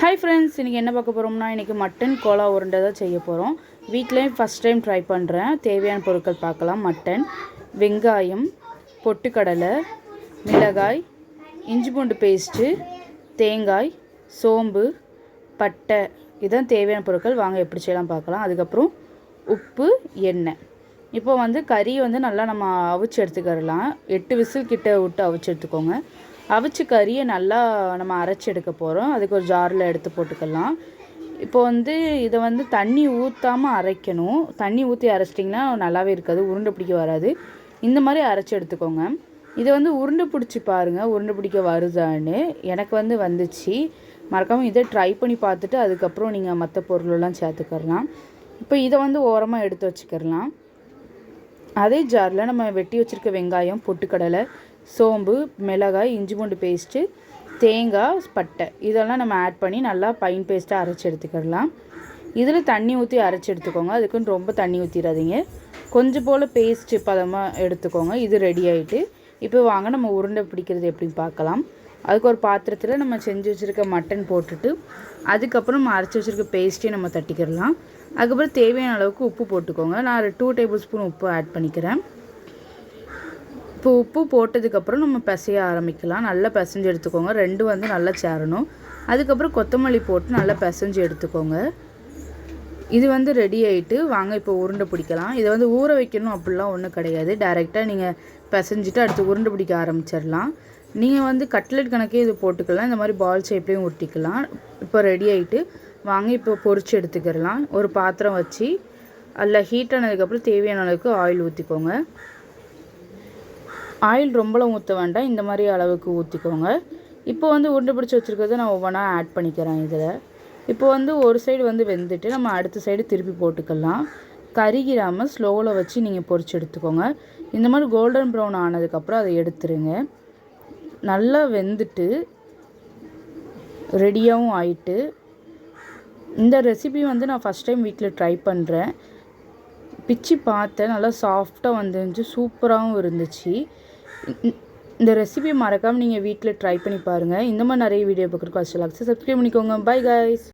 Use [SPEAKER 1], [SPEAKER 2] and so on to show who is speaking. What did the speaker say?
[SPEAKER 1] Hi friends, இன்றைக்கி என்ன பார்க்க போகிறோம்னா, இன்றைக்கி மட்டன் கோலா உருண்டை தான் செய்ய போகிறோம். வீட்டிலே ஃபஸ்ட் டைம் ட்ரை பண்ணுறேன். தேவையான பொருட்கள் பார்க்கலாம். மட்டன், வெங்காயம், பொட்டுக்கடலை, மிளகாய், இஞ்சி பூண்டு பேஸ்ட்டு, தேங்காய், சோம்பு, பட்டை, இதுதான் தேவையான பொருட்கள். வாங்க எப்படி செய்யலாம் பார்க்கலாம். அதுக்கப்புறம் உப்பு, எண்ணெய். இப்போ கறி நல்லா நம்ம அவிச்சு எடுத்துக்கிறலாம். 8 விசில் கிட்ட விட்டு அவிச்சு எடுத்துக்கோங்க. அவிச்சு கறியை நல்லா நம்ம அரைச்சி எடுக்க போகிறோம். அதுக்கு ஒரு ஜாரில் எடுத்து போட்டுக்கலாம். இப்போ இதை தண்ணி ஊற்றாமல் அரைக்கணும். தண்ணி ஊற்றி அரைச்சிட்டிங்கன்னா நல்லாவே இருக்காது, உருண்டை பிடிக்க வராது. இந்த மாதிரி அரைச்சி எடுத்துக்கோங்க. இதை உருண்டை பிடிச்சி பாருங்கள், உருண்டை பிடிக்க வருதான்னு. எனக்கு வந்துச்சு. மறக்காமல் இதை ட்ரை பண்ணி பார்த்துட்டு அதுக்கப்புறம் நீங்கள் மற்ற பொருளெல்லாம் சேர்த்துக்கலாம். இப்போ இதை ஓரமாக எடுத்து வச்சுக்கிறலாம். அதே ஜாரில் நம்ம வெட்டி வச்சுருக்க வெங்காயம், பொட்டுக்கடலை, சோம்பு, மிளகாய், இஞ்சி பூண்டு பேஸ்ட்டு, தேங்காய், பட்டை இதெல்லாம் நம்ம ஆட் பண்ணி நல்லா பைன் பேஸ்ட்டாக அரைச்சி எடுத்துக்கிடலாம். இதில் தண்ணி ஊற்றி அரைச்சி எடுத்துக்கோங்க. அதுக்குன்னு ரொம்ப தண்ணி ஊற்றிடாதீங்க. கொஞ்சம் போல் பேஸ்ட்டு பதமாக எடுத்துக்கோங்க. இது ரெடி ஆகிட்டு இப்போ வாங்க நம்ம உருண்டை பிடிக்கிறது எப்படின்னு பார்க்கலாம். அதுக்கு ஒரு பாத்திரத்தில் நம்ம செஞ்சு வச்சுருக்க மட்டன் போட்டுட்டு அதுக்கப்புறம் நம்ம அரைச்சி வச்சுருக்க பேஸ்ட்டையும் நம்ம தட்டிக்கிடலாம். அதுக்கப்புறம் தேவையான அளவுக்கு உப்பு போட்டுக்கோங்க. நான் 2 டேபிள் ஸ்பூன் உப்பு ஆட் பண்ணிக்கிறேன். இப்போ உப்பு போட்டதுக்கப்புறம் நம்ம பிசைய ஆரம்பிக்கலாம். நல்லா பிசைஞ்சு எடுத்துக்கோங்க. ரெண்டும் நல்லா சேரணும். அதுக்கப்புறம் கொத்தமல்லி போட்டு நல்லா பிசைஞ்சு எடுத்துக்கோங்க. இது ரெடி ஆகிட்டு வாங்க இப்போ உருண்டை பிடிக்கலாம். இதை ஊற வைக்கணும் அப்படிலாம் ஒன்றும் கிடையாது. டைரெக்டாக நீங்கள் பிசைஞ்சிட்டு அடுத்து உருண்டை பிடிக்க ஆரம்பிச்சிடலாம். நீங்கள் கட்லெட் கணக்கே இது போட்டுக்கலாம். இந்த மாதிரி பால் ஷேப்லேயும் ஒட்டிக்கலாம். இப்போ ரெடி ஆகிட்டு வாங்க இப்போ பொரிச்சு எடுத்துக்கிடலாம். ஒரு பாத்திரம் வச்சு அதில் ஹீட் ஆனதுக்கப்புறம் தேவையான அளவுக்கு ஆயில் ஊற்றிக்கோங்க. ஆயில் ரொம்பலாம் ஊற்ற வேண்டாம், இந்த மாதிரி அளவுக்கு ஊற்றிக்கோங்க. இப்போ உருண்டை பிடிச்சி வச்சுருக்கிறத நான் ஒவ்வொன்றா ஆட் பண்ணிக்கிறேன். இதில் இப்போ ஒரு சைடு வெந்துட்டு நம்ம அடுத்த சைடு திருப்பி போட்டுக்கலாம். கருகிராமல் ஸ்லோவில் வச்சு நீங்கள் பொரிச்சு எடுத்துக்கோங்க. இந்த மாதிரி கோல்டன் ப்ரௌன் ஆனதுக்கப்புறம் அதை எடுத்துருங்க. நல்லா வெந்துட்டு ரெடியாகவும் ஆயிட்டு. இந்த ரெசிபி நான் ஃபஸ்ட் டைம் வீட்டில் ட்ரை பண்ணுறேன். பிச்சு பார்த்தேன், நல்லா சாஃப்டாக வந்துருந்துச்சு, சூப்பராகவும் இருந்துச்சு. இந்த ரெசிபியை மறக்காமல் நீங்கள் வீட்டில் ட்ரை பண்ணி பாருங்கள். இந்த மாதிரி நிறைய வீடியோ பார்க்குறதுக்கு சப்ஸ்கிரைப் பண்ணிக்கோங்க. Bye guys.